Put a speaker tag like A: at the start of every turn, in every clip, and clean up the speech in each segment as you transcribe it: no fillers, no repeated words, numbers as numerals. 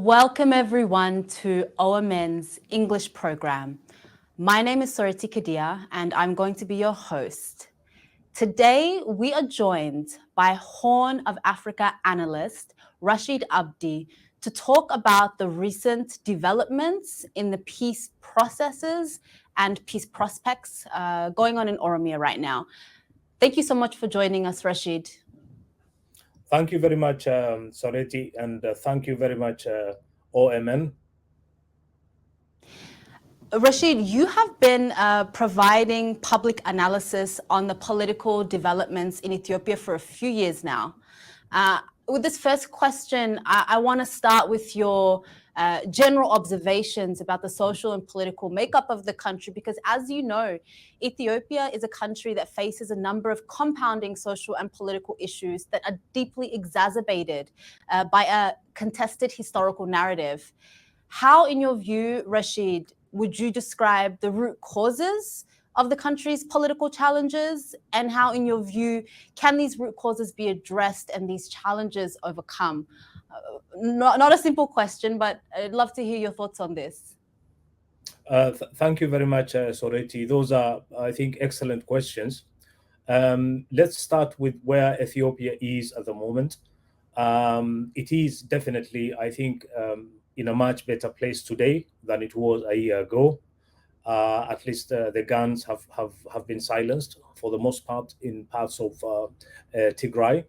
A: Welcome everyone to OMN's English program. My name is Soreti Kadia and I'm going to be your host. Today we are joined by Horn of Africa analyst Rashid Abdi to talk about the recent developments in the peace processes and peace prospects going on in Oromia right now. Thank you so much for joining us, Rashid.
B: Thank you very much, Soreti, and thank you very much, OMN.
A: Rashid, you have been providing public analysis on the political developments in Ethiopia for a few years now. With this first question, I want to start with your general observations about the social and political makeup of the country, because as you know, Ethiopia is a country that faces a number of compounding social and political issues that are deeply exacerbated by a contested historical narrative. How, in your view, Rashid, would you describe the root causes of the country's political challenges, and how, in your view, can these root causes be addressed and these challenges overcome? Not a simple question, but I'd love to hear your thoughts on this.
B: Thank you very much, Soreti. Those are, I think, excellent questions. Let's start with where Ethiopia is at the moment. It is definitely, I think, in a much better place today than it was a year ago. At least the guns have been silenced for the most part in parts of Tigray.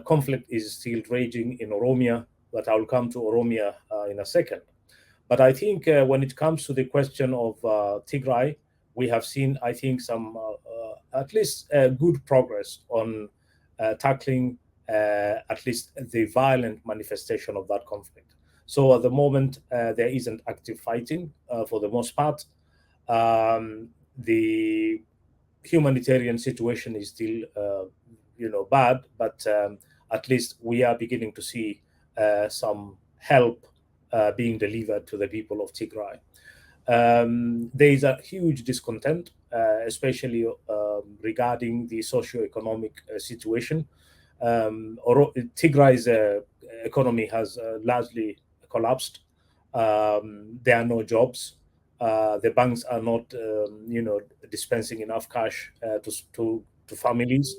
B: Conflict is still raging in Oromia, but I'll come to Oromia in a second. But I think when it comes to the question of Tigray, we have seen, I think, some at least good progress on tackling at least the violent manifestation of that conflict. So at the moment, there isn't active fighting for the most part. The humanitarian situation is still, bad, but at least we are beginning to see some help being delivered to the people of Tigray. There is a huge discontent, especially regarding the socio-economic situation. Tigray's economy has largely collapsed. There are no jobs. The banks are not, dispensing enough cash to families.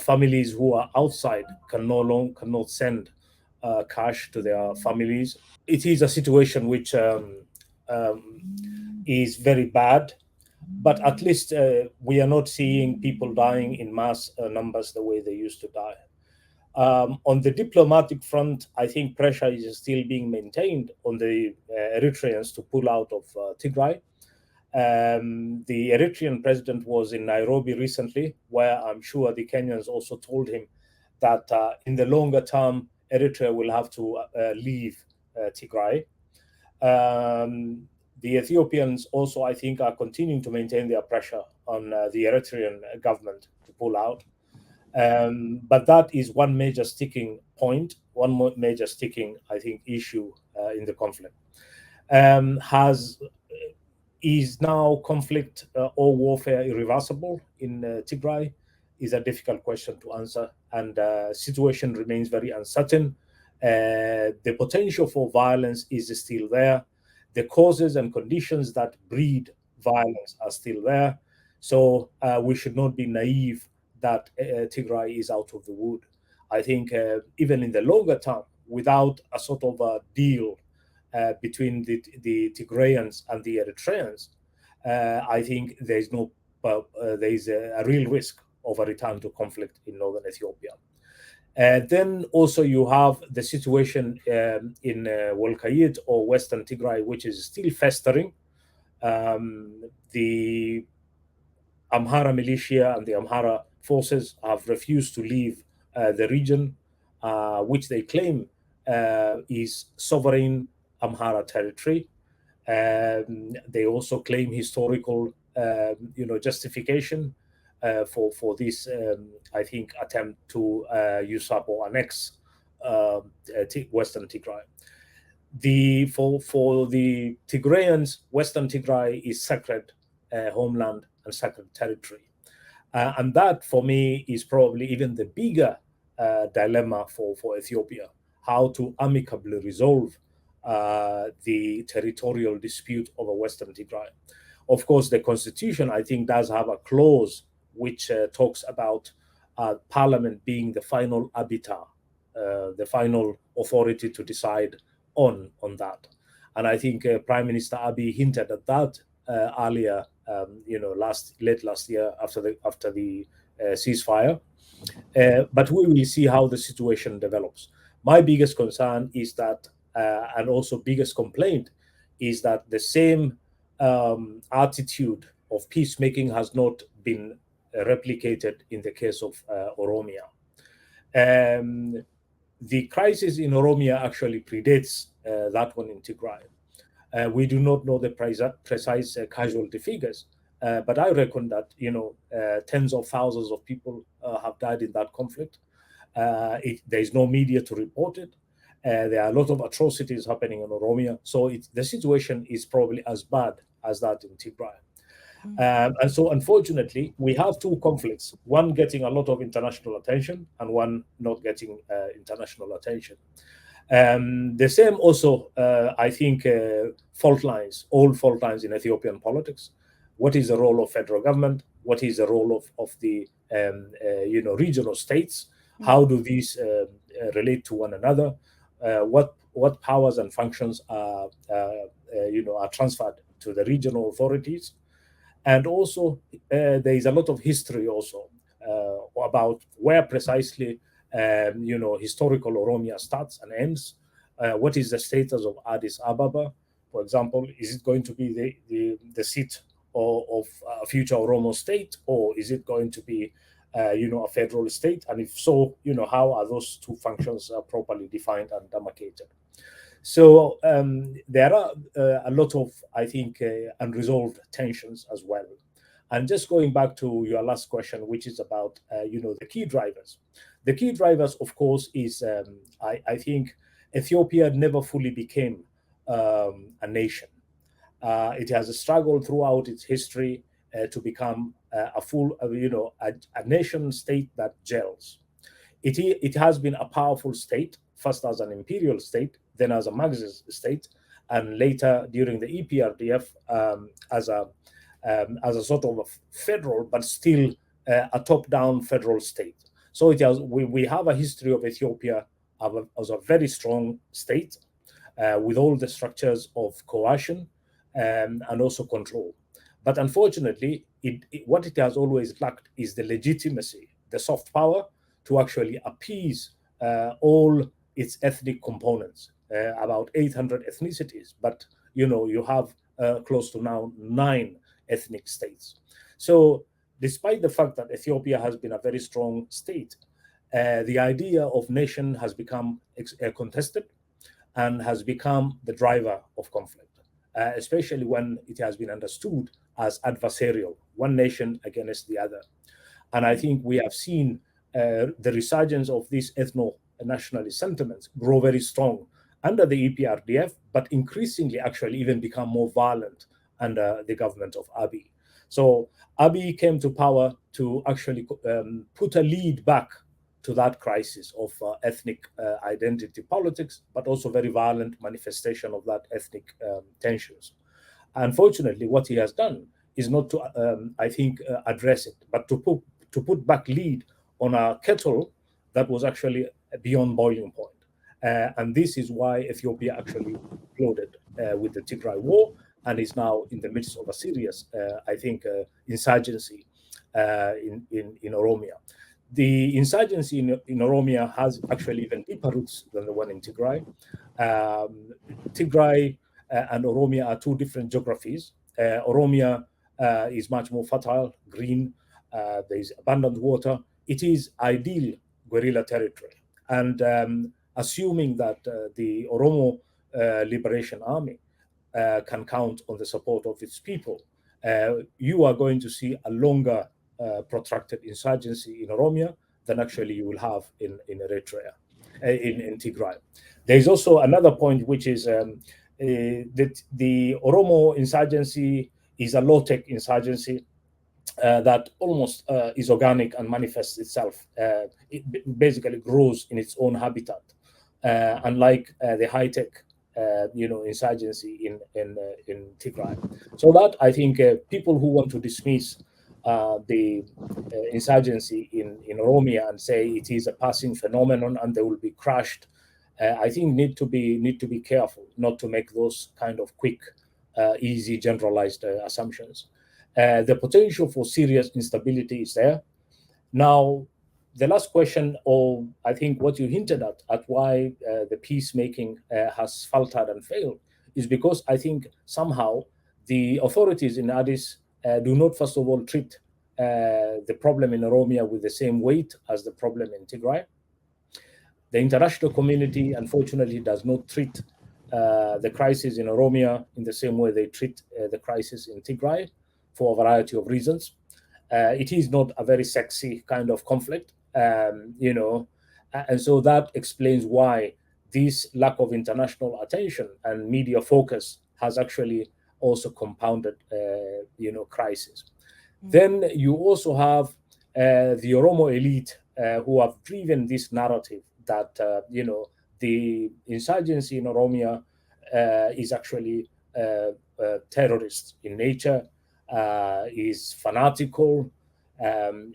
B: Families who are outside cannot send cash to their families. It is a situation which is very bad, but at least we are not seeing people dying in mass numbers the way they used to die. On the diplomatic front, I think pressure is still being maintained on the Eritreans to pull out of Tigray. The Eritrean president was in Nairobi recently, where I'm sure the Kenyans also told him that in the longer term, Eritrea will have to leave Tigray. The Ethiopians also, I think, are continuing to maintain their pressure on the Eritrean government to pull out. But that is one major sticking point, one major sticking, I think, issue in the conflict. Is now conflict or warfare irreversible in Tigray? Is a difficult question to answer, and situation remains very uncertain. The potential for violence is still there. The causes and conditions that breed violence are still there. So we should not be naive that Tigray is out of the wood. I think even in the longer term, without a sort of a deal between the Tigrayans and the Eritreans, I think there is a real risk of a return to conflict in northern Ethiopia. Then also you have the situation in Wolkayit or Western Tigray, which is still festering. The Amhara militia and the Amhara forces have refused to leave the region, which they claim is sovereign Amhara territory. They also claim historical, justification for this, I think, attempt to usurp or annex Western Tigray. For the Tigrayans, Western Tigray is sacred homeland and sacred territory, and that, for me, is probably even the bigger dilemma for Ethiopia. how to amicably resolve the territorial dispute over Western Tigray. Of course, the constitution, I think, does have a clause which talks about parliament being the final arbiter, the final authority to decide on that. And I think Prime Minister Abiy hinted at that earlier, late last year after the ceasefire. But we will see how the situation develops. My biggest concern is that, and also biggest complaint, is that the same attitude of peacemaking has not been replicated in the case of Oromia. The crisis in Oromia actually predates that one in Tigray. We do not know the precise casualty figures, but I reckon that tens of thousands of people have died in that conflict. There is no media to report it. There are a lot of atrocities happening in Oromia, so the situation is probably as bad as that in Tigray. And so, unfortunately, we have two conflicts: one getting a lot of international attention, and one not getting international attention. The same also, I think, fault lines, all fault lines in Ethiopian politics. What is the role of federal government? What is the role of the regional states? How do these relate to one another? What powers and functions are transferred to the regional authorities? And also, there is a lot of history also about where precisely historical Oromia starts and ends. What is the status of Addis Ababa, for example? Is it going to be the seat of a future Oromo state, or is it going to be a federal state? And if so, how are those two functions properly defined and demarcated? So there are a lot of, I think, unresolved tensions as well. And just going back to your last question, which is about the key drivers. The key drivers, of course, is I think Ethiopia never fully became a nation. It has struggled throughout its history to become a full, a nation state that gels. It has been a powerful state, first as an imperial state, then as a Marxist state, and later during the EPRDF as a sort of a federal, but still a top-down federal state. So we have a history of Ethiopia as a very strong state with all the structures of coercion and also control. But unfortunately, what it has always lacked is the legitimacy, the soft power to actually appease all its ethnic components, about 800 ethnicities, but you have close to now 9 ethnic states. So despite the fact that Ethiopia has been a very strong state, the idea of nation has become contested and has become the driver of conflict, especially when it has been understood as adversarial, one nation against the other. And I think we have seen the resurgence of these ethno-nationalist sentiments grow very strong under the EPRDF, but increasingly actually even become more violent under the government of Abiy. So Abiy came to power to actually put a lead back to that crisis of ethnic identity politics, but also very violent manifestation of that ethnic tensions. Unfortunately, what he has done is not to, I think, address it, but to put back lead on a kettle that was actually beyond boiling point. And this is why Ethiopia actually exploded with the Tigray war and is now in the midst of a serious, I think, insurgency in Oromia. The insurgency in Oromia has actually even deeper roots than the one in Tigray. Tigray and Oromia are two different geographies. Oromia is much more fertile, green, there is abundant water. It is ideal guerrilla territory. And assuming that the Oromo Liberation Army can count on the support of its people, you are going to see a longer protracted insurgency in Oromia than actually you will have in Eritrea, in Tigray. There is also another point, which is that the Oromo insurgency is a low-tech insurgency that almost is organic and manifests itself. It basically grows in its own habitat. unlike the high-tech insurgency in Tigray. So that, I think, people who want to dismiss the insurgency in Oromia and say it is a passing phenomenon and they will be crushed, I think need to be careful not to make those kind of quick, easy, generalized assumptions. The potential for serious instability is there. Now, the last question, or I think what you hinted at why the peacemaking has faltered and failed, is because I think somehow the authorities in Addis do not, first of all, treat the problem in Oromia with the same weight as the problem in Tigray. The international community, unfortunately, does not treat the crisis in Oromia in the same way they treat the crisis in Tigray for a variety of reasons. It is not a very sexy kind of conflict, and so that explains why this lack of international attention and media focus has actually also compounded, crisis. Then you also have the Oromo elite who have driven this narrative that the insurgency in Oromia is actually terrorist in nature, is fanatical,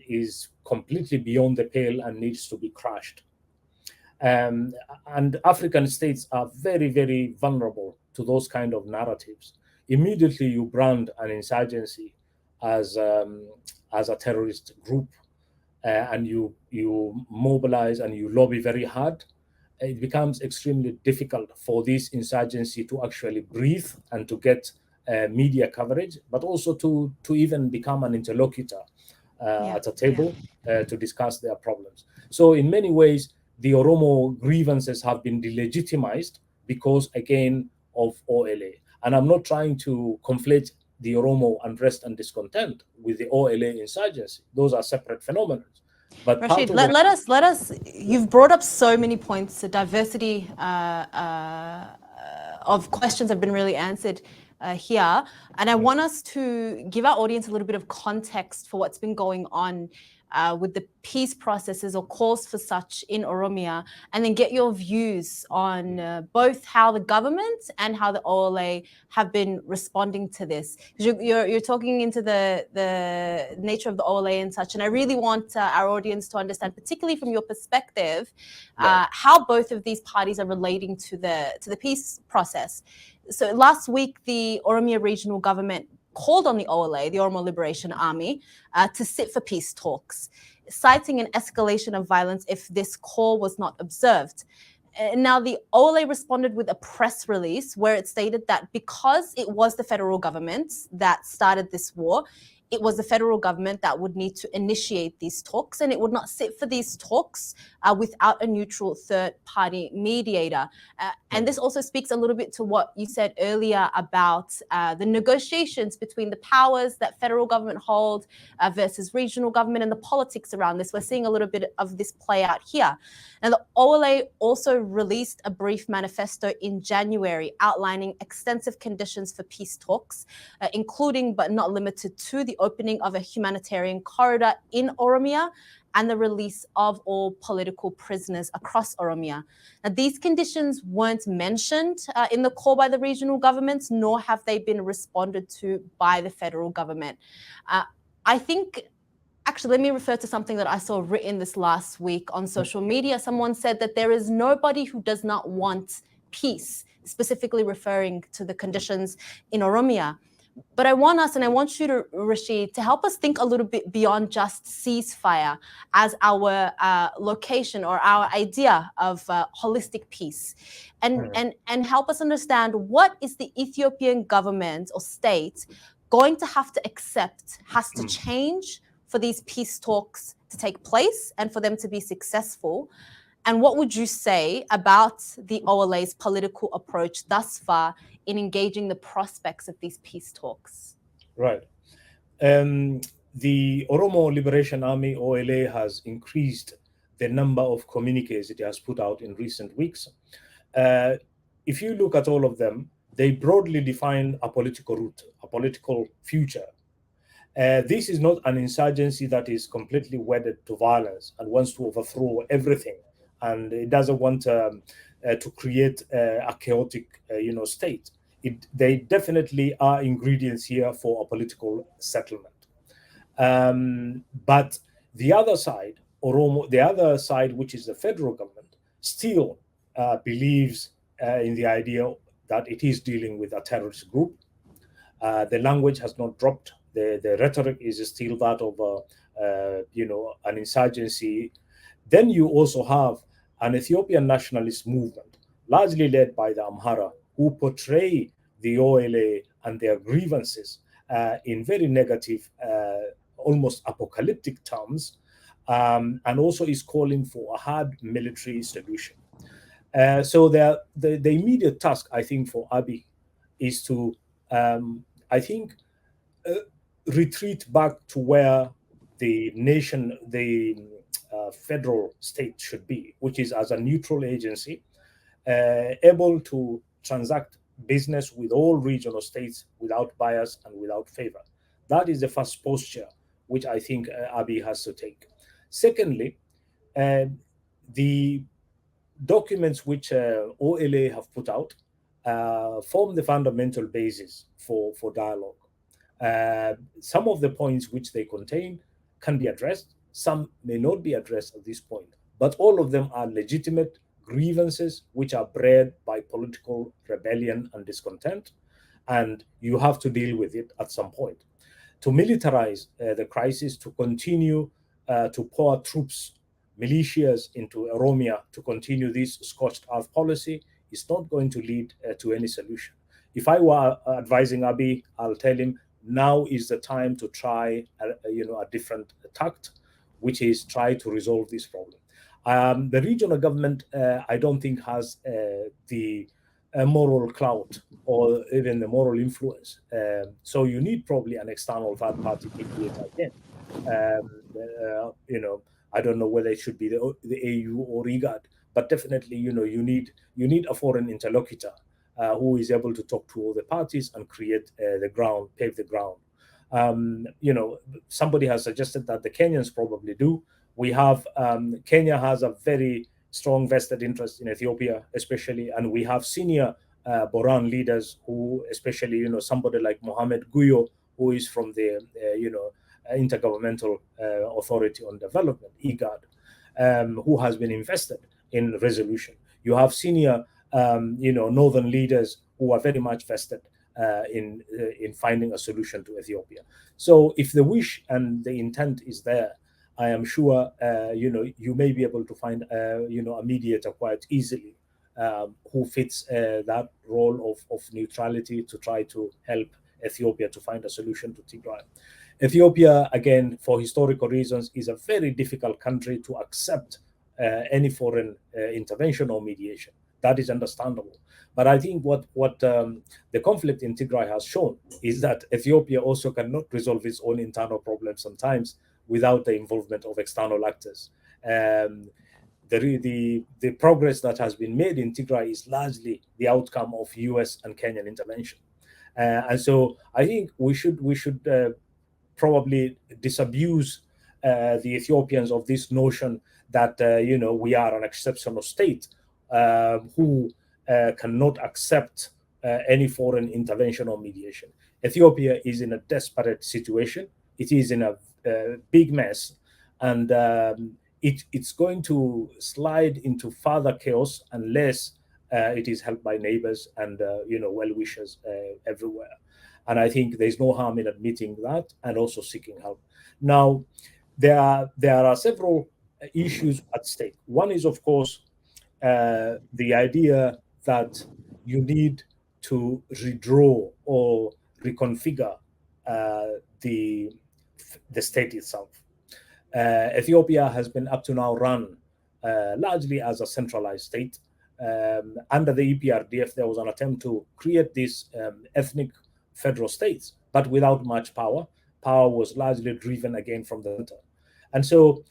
B: is completely beyond the pale and needs to be crushed. And African states are very, very vulnerable to those kind of narratives. Immediately you brand an insurgency as a terrorist group, and you mobilize and you lobby very hard, it becomes extremely difficult for this insurgency to actually breathe and to get media coverage, but also to even become an interlocutor at a table to discuss their problems. So in many ways, the Oromo grievances have been delegitimized because, again, of OLA. And I'm not trying to conflate the Oromo unrest and discontent with the OLA insurgency. Those are separate phenomena. But
A: Rashid, let us. You've brought up so many points. The diversity of questions have been really answered here, and I want us to give our audience a little bit of context for what's been going on with the peace processes or calls for such in Oromia, and then get your views on both how the government and how the OLA have been responding to this. You're talking into the nature of the OLA and such, and I really want our audience to understand, particularly from your perspective, how both of these parties are relating to the peace process. So last week, the Oromia regional government called on the OLA, the Oromo Liberation Army, to sit for peace talks, citing an escalation of violence if this call was not observed. Now, the OLA responded with a press release where it stated that because it was the federal government that started this war, it was the federal government that would need to initiate these talks, and it would not sit for these talks without a neutral third-party mediator. And this also speaks a little bit to what you said earlier about the negotiations between the powers that federal government hold versus regional government and the politics around this. We're seeing a little bit of this play out here. And the OLA also released a brief manifesto in January outlining extensive conditions for peace talks, including but not limited to the opening of a humanitarian corridor in Oromia and the release of all political prisoners across Oromia. Now, these conditions weren't mentioned in the call by the regional governments, nor have they been responded to by the federal government. I think, actually, let me refer to something that I saw written this last week on social media. Someone said that there is nobody who does not want peace, specifically referring to the conditions in Oromia. But I want us, and I want you to, Rashid, to help us think a little bit beyond just ceasefire as our location or our idea of holistic peace, and help us understand what is the Ethiopian government or state going to have to accept, has to change for these peace talks to take place and for them to be successful. And what would you say about the OLA's political approach thus far in engaging the prospects of these peace talks?
B: Right. The Oromo Liberation Army, OLA, has increased the number of communiques it has put out in recent weeks. If you look at all of them, they broadly define a political route, a political future. This is not an insurgency that is completely wedded to violence and wants to overthrow everything. And it doesn't want to create a chaotic, state. They definitely are ingredients here for a political settlement. But the other side, the other side, which is the federal government, still believes in the idea that it is dealing with a terrorist group. The language has not dropped. The rhetoric is still that of, an insurgency. Then you also have an Ethiopian nationalist movement, largely led by the Amhara, who portray the OLA and their grievances in very negative, almost apocalyptic terms, and also is calling for a hard military solution. So the immediate task, I think, for Abiy is to, I think, retreat back to where the nation, the federal state should be, which is as a neutral agency, able to transact business with all regional states without bias and without favor. That is the first posture which I think Abiy has to take. Secondly, the documents which OLA have put out form the fundamental basis for dialogue. Some of the points which they contain can be addressed, some may not be addressed at this point, but all of them are legitimate grievances which are bred by political rebellion and discontent, and you have to deal with it at some point. To militarize the crisis, to continue to pour troops, militias into Oromia, to continue this scorched earth policy is not going to lead to any solution. If I were advising Abiy, I'll tell him now is the time to try a different tact, which is try to resolve this problem. The regional government, I don't think, has the moral clout or even the moral influence. So you need probably an external third party mediator again. I don't know whether it should be the AU or IGAD, but definitely, you need a foreign interlocutor who is able to talk to all the parties and create the ground, pave the ground. Somebody has suggested that the Kenyans probably do. We have Kenya has a very strong vested interest in Ethiopia, especially, and we have senior Boran leaders who, especially, somebody like Mohamed Guyo, who is from the, Intergovernmental Authority on Development, IGAD, who has been invested in resolution. You have senior, northern leaders who are very much vested in finding a solution to Ethiopia. So if the wish and the intent is there, I am sure, you may be able to find, a mediator quite easily who fits that role of neutrality to try to help Ethiopia to find a solution to Tigray. Ethiopia, again, for historical reasons, is a very difficult country to accept any foreign intervention or mediation. That is understandable. But I think what the conflict in Tigray has shown is that Ethiopia also cannot resolve its own internal problems sometimes without the involvement of external actors. The progress that has been made in Tigray is largely the outcome of US and Kenyan intervention. And so I think we should probably disabuse the Ethiopians of this notion that we are an exceptional state who cannot accept any foreign intervention or mediation. Ethiopia is in a desperate situation. It is in a big mess, and it's going to slide into further chaos unless it is helped by neighbors and well-wishers everywhere. And I think there's no harm in admitting that and also seeking help. Now, there are several issues at stake. One is, of course, the idea that you need to redraw or reconfigure the state itself. Ethiopia has been up to now run largely as a centralized state. Under the EPRDF, there was an attempt to create these ethnic federal states, but without much power. Power was largely driven again from the center. And so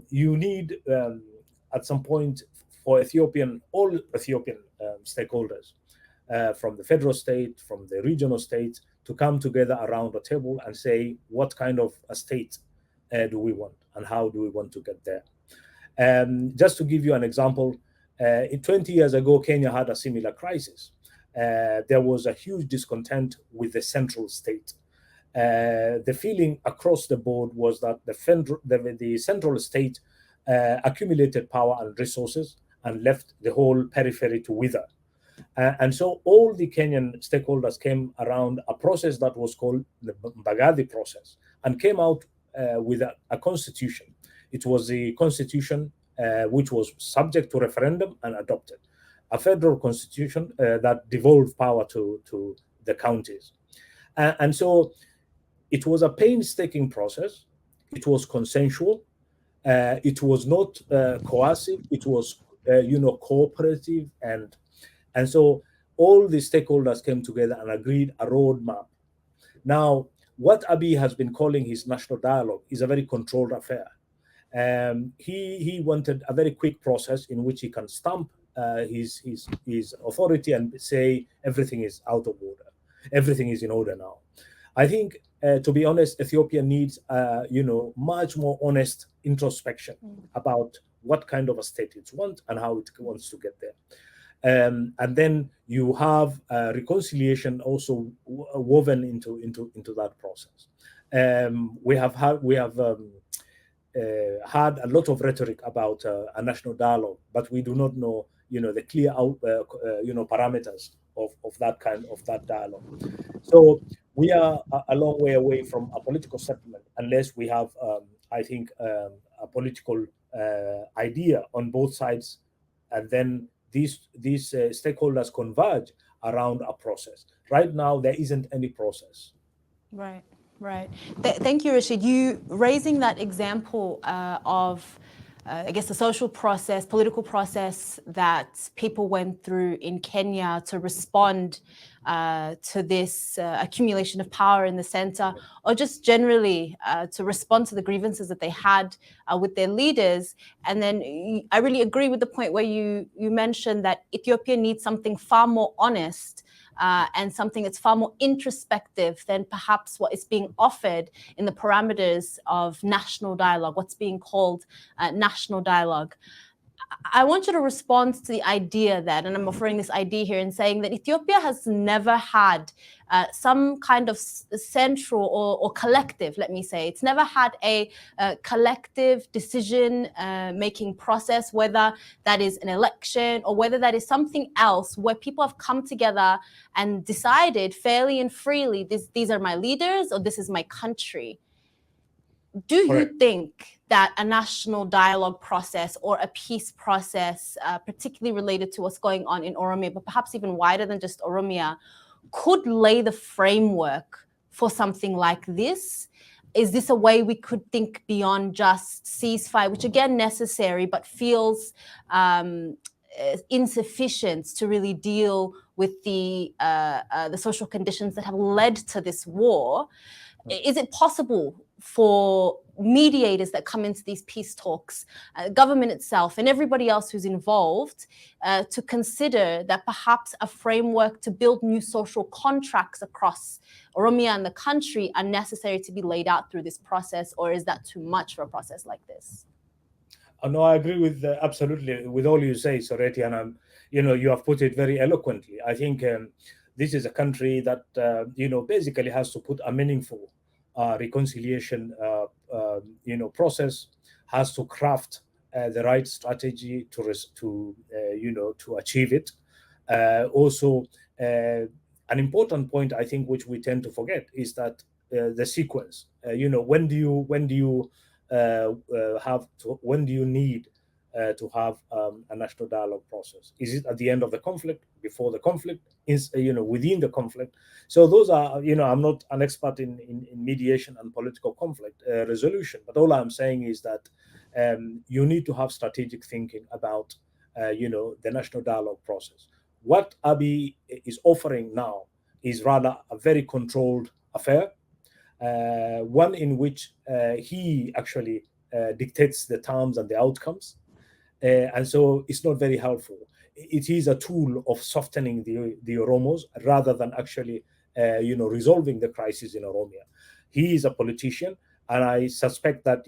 B: you need, at some point, for all Ethiopian stakeholders, from the federal state, from the regional state, to come together around a table and say, what kind of a state do we want and how do we want to get there? Just to give you an example, 20 years ago, Kenya had a similar crisis. There was a huge discontent with the central state. The feeling across the board was that the central state accumulated power and resources and left the whole periphery to wither. And so all the Kenyan stakeholders came around a process that was called the Mbagathi process and came out with a constitution. It was the constitution which was subject to referendum and adopted, a federal constitution that devolved power to the counties. And so it was a painstaking process. It was consensual. It was not coercive. It was, cooperative, and so all the stakeholders came together and agreed a roadmap. Now, what Abiy has been calling his national dialogue is a very controlled affair. He wanted a very quick process in which he can stamp his authority and say everything is out of order, everything is in order now. I think, to be honest, Ethiopia needs, much more honest introspection about what kind of a state it wants and how it wants to get there. And then you have reconciliation also woven into that process. We have had a lot of rhetoric about a national dialogue, but we do not know, the clear parameters of that dialogue. So we are a long way away from a political settlement unless we have, I think, a political idea on both sides, and then these stakeholders converge around a process. Right now, there isn't any process.
A: Right. Thank you, Rashid. You raising that example of, I guess, the social process, political process that people went through in Kenya to respond to this accumulation of power in the center, or just generally to respond to the grievances that they had with their leaders. And then I really agree with the point where you mentioned that Ethiopia needs something far more honest and something that's far more introspective than perhaps what is being offered in the parameters of national dialogue, what's being called national dialogue. I want you to respond to the idea that, and I'm offering this idea here and saying that Ethiopia has never had some kind of central or collective, let me say, it's never had a collective decision making process, whether that is an election or whether that is something else where people have come together and decided fairly and freely, these are my leaders or this is my country. Do you think that a national dialogue process or a peace process, particularly related to what's going on in Oromia, but perhaps even wider than just Oromia, could lay the framework for something like this? Is this a way we could think beyond just ceasefire, which again necessary, but feels insufficient to really deal with the social conditions that have led to this war? Is it possible for mediators that come into these peace talks, government itself and everybody else who's involved, to consider that perhaps a framework to build new social contracts across Oromia and the country are necessary to be laid out through this process? Or is that too much for a process like this?
B: No, I agree with absolutely with all you say, Soreti, and you have put it very eloquently. I think this is a country that basically has to put a meaningful reconciliation process, has to craft the right strategy to achieve it. Also, an important point I think which we tend to forget is that the sequence. When do you need to have a national dialogue process? Is it at the end of the conflict, before the conflict, within the conflict? So those are, I'm not an expert in mediation and political conflict resolution, but all I'm saying is that you need to have strategic thinking about, the national dialogue process. What Abiy is offering now is rather a very controlled affair, one in which he actually dictates the terms and the outcomes. And so it's not very helpful. It is a tool of softening the Oromos rather than actually, resolving the crisis in Oromia. He is a politician, and I suspect that,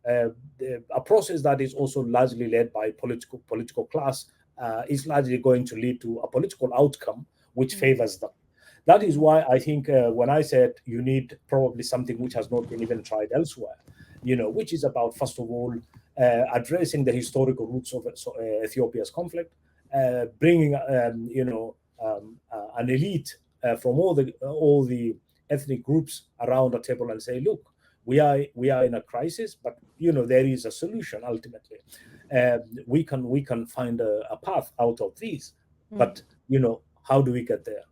B: a process that is also largely led by political class is largely going to lead to a political outcome which favors them. That is why I think when I said you need probably something which has not been even tried elsewhere, which is about, first of all, addressing the historical roots of Ethiopia's conflict, bringing, an elite from all the ethnic groups around a table and say, look, we are in a crisis, but there is a solution ultimately. We can find a path out of these, but how do we get there?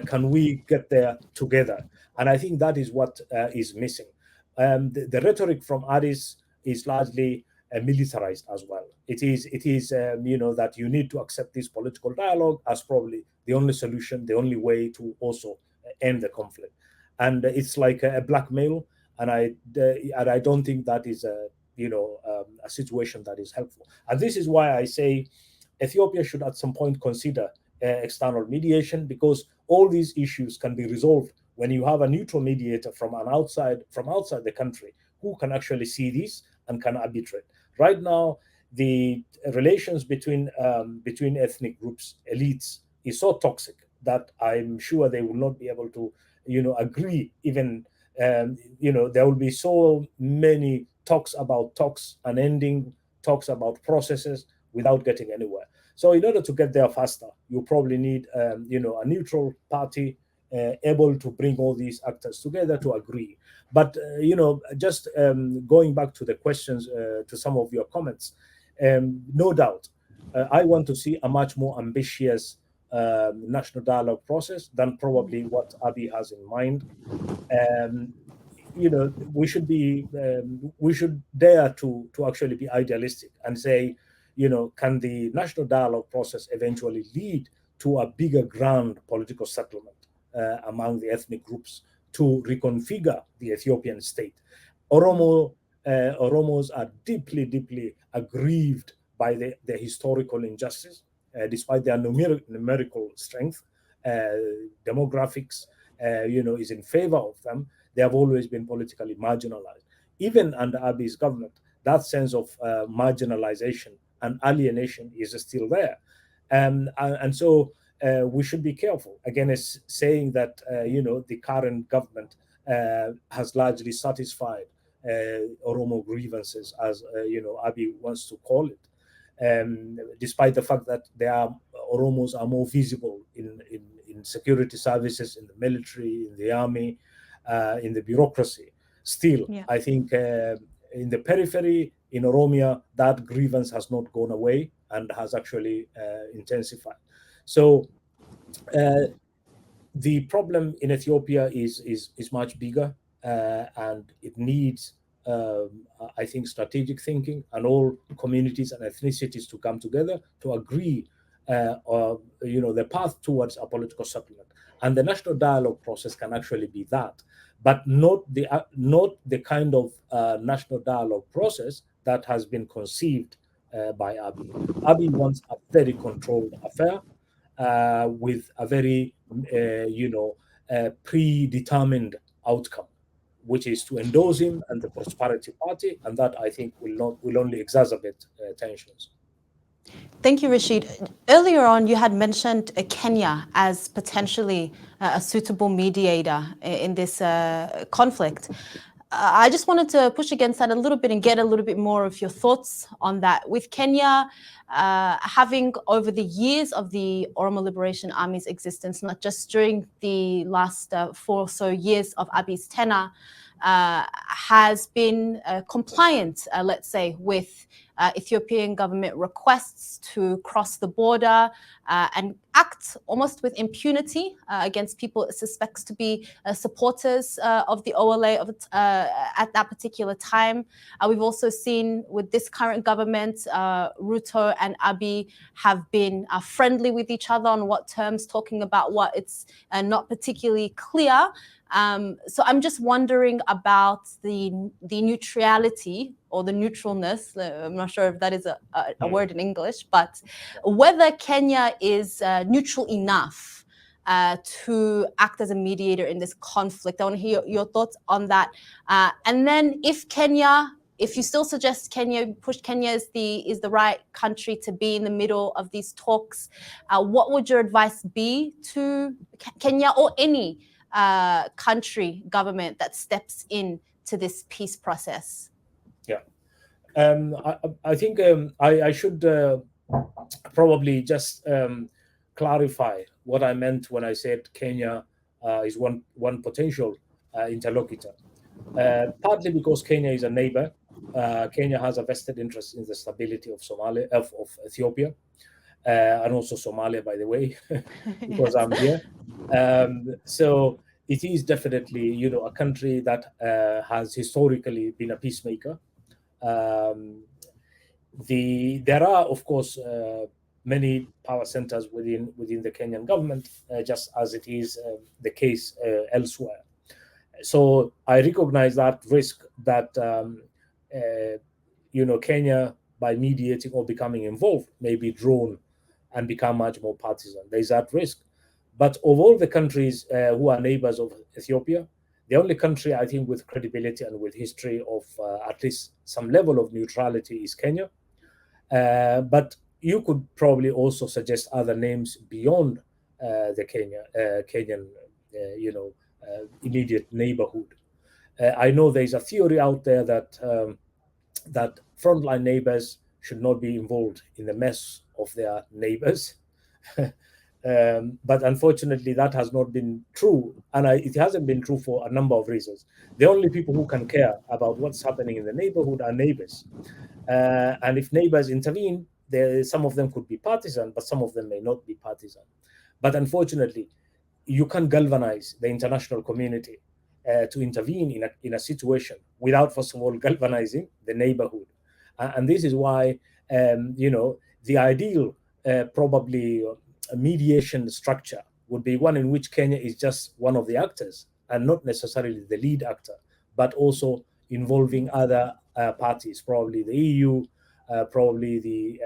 B: Can we get there together? And I think that is what is missing. The rhetoric from Addis is largely militarized as well. It is that you need to accept this political dialogue as probably the only solution, the only way to also end the conflict. And it's like a blackmail, and I don't think that is a situation that is helpful. And this is why I say Ethiopia should at some point consider external mediation, because all these issues can be resolved when you have a neutral mediator from outside the country who can actually see this and can arbitrate. Right now, the relations between ethnic groups, elites, is so toxic that I'm sure they will not be able to agree. Even there will be so many talks about talks and ending talks about processes without getting anywhere. So in order to get there faster, you probably need a neutral party able to bring all these actors together to agree. But just going back to the questions, to some of your comments, no doubt, I want to see a much more ambitious national dialogue process than probably what Abiy has in mind. We should dare to actually be idealistic and say, can the national dialogue process eventually lead to a bigger grand political settlement among the ethnic groups to reconfigure the Ethiopian state? Oromos are deeply, deeply aggrieved by the historical injustice, despite their numerical strength. Demographics, is in favor of them. They have always been politically marginalized. Even under Abiy's government, that sense of marginalization and alienation is still there. And so we should be careful. Again, it's saying that, the current government has largely satisfied Oromo grievances, as, Abiy wants to call it. Despite the fact that Oromos are more visible in security services, in the military, in the army, in the bureaucracy. Still, yeah. I think in the periphery, in Oromia, that grievance has not gone away and has actually intensified. So the problem in Ethiopia is much bigger, and it needs, I think, strategic thinking, and all communities and ethnicities to come together to agree the path towards a political settlement. And the national dialogue process can actually be that, but not the kind of national dialogue process that has been conceived by Abiy. Abiy wants a very controlled affair with a very predetermined outcome, which is to endorse him and the Prosperity Party, and that, I think, will only exacerbate tensions.
A: Thank you, Rashid. Earlier on, you had mentioned Kenya as potentially a suitable mediator in this conflict. I just wanted to push against that a little bit and get a little bit more of your thoughts on that. With Kenya having, over the years of the Oromo Liberation Army's existence, not just during the last 4 or so years of Abiy's tenure, has been compliant, let's say, with Ethiopian government requests to cross the border and act almost with impunity against people it suspects to be supporters of the OLA at that particular time. We've also seen with this current government, Ruto and Abiy have been friendly with each other on what terms, talking about what it's not particularly clear. So I'm just wondering about the neutrality or the neutralness. I'm not sure if that is a word in English, but whether Kenya is neutral enough to act as a mediator in this conflict. I want to hear your thoughts on that. And then if Kenya if you still suggest Kenya is the right country to be in the middle of these talks, what would your advice be to Kenya or any country government that steps in to this peace process?
B: Yeah, I think I should probably just clarify what I meant when I said Kenya is one potential interlocutor. Partly because Kenya is a neighbor. Kenya has a vested interest in the stability of of Ethiopia, and also Somalia, by the way, because
A: Yes.
B: I'm here. So it is definitely, a country that has historically been a peacemaker. There are, of course, many power centers within the Kenyan government, just as it is the case elsewhere. So I recognize that risk that Kenya, by mediating or becoming involved, may be drawn and become much more partisan. There's that risk. But of all the countries who are neighbors of Ethiopia, the only country I think with credibility and with history of at least some level of neutrality is Kenya. But you could probably also suggest other names beyond the Kenyan, immediate neighborhood. I know there's a theory out there that that frontline neighbors should not be involved in the mess of their neighbors. But unfortunately, that has not been true. And it hasn't been true for a number of reasons. The only people who can care about what's happening in the neighborhood are neighbors. And if neighbors intervene, some of them could be partisan, but some of them may not be partisan. But unfortunately, you can't galvanize the international community to intervene in a situation without, first of all, galvanizing the neighborhood. And this is why, the ideal probably mediation structure would be one in which Kenya is just one of the actors and not necessarily the lead actor, but also involving other parties, probably the EU, probably the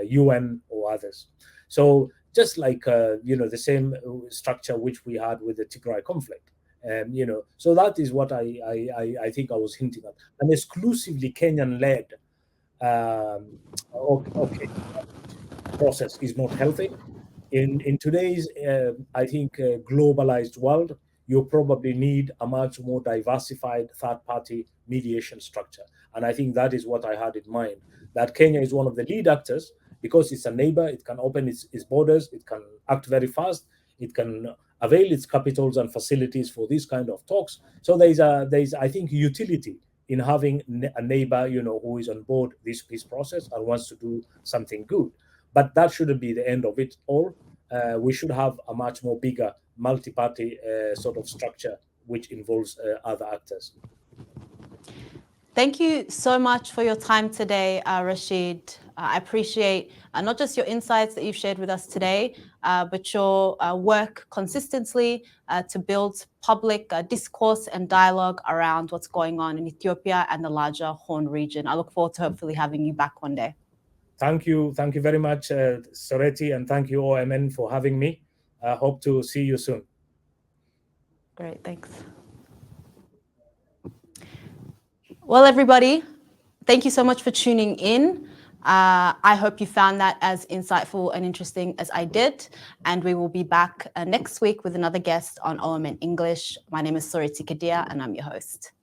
B: UN or others. So just like the same structure which we had with the Tigray conflict. So that is what I think I was hinting at. An exclusively Kenyan-led process is not healthy. In today's, I think, globalized world, you probably need a much more diversified third-party mediation structure. And I think that is what I had in mind, that Kenya is one of the lead actors because it's a neighbor, it can open its borders, it can act very fast, it can avail its capitals and facilities for these kind of talks. So there's I think, utility in having a neighbor, who is on board this peace process and wants to do something good. But that shouldn't be the end of it all. We should have a much more bigger multi-party sort of structure which involves other actors.
A: Thank you so much for your time today, Rashid. I appreciate not just your insights that you've shared with us today, but your work consistently to build public discourse and dialogue around what's going on in Ethiopia and the larger Horn region. I look forward to hopefully having you back one day.
B: Thank you very much, Soreti, and thank you, OMN, for having me. I hope to see you soon.
A: Great, thanks. Well, everybody, thank you so much for tuning in. I hope you found that as insightful and interesting as I did. And we will be back next week with another guest on OMN English. My name is Soreti Kadia, and I'm your host.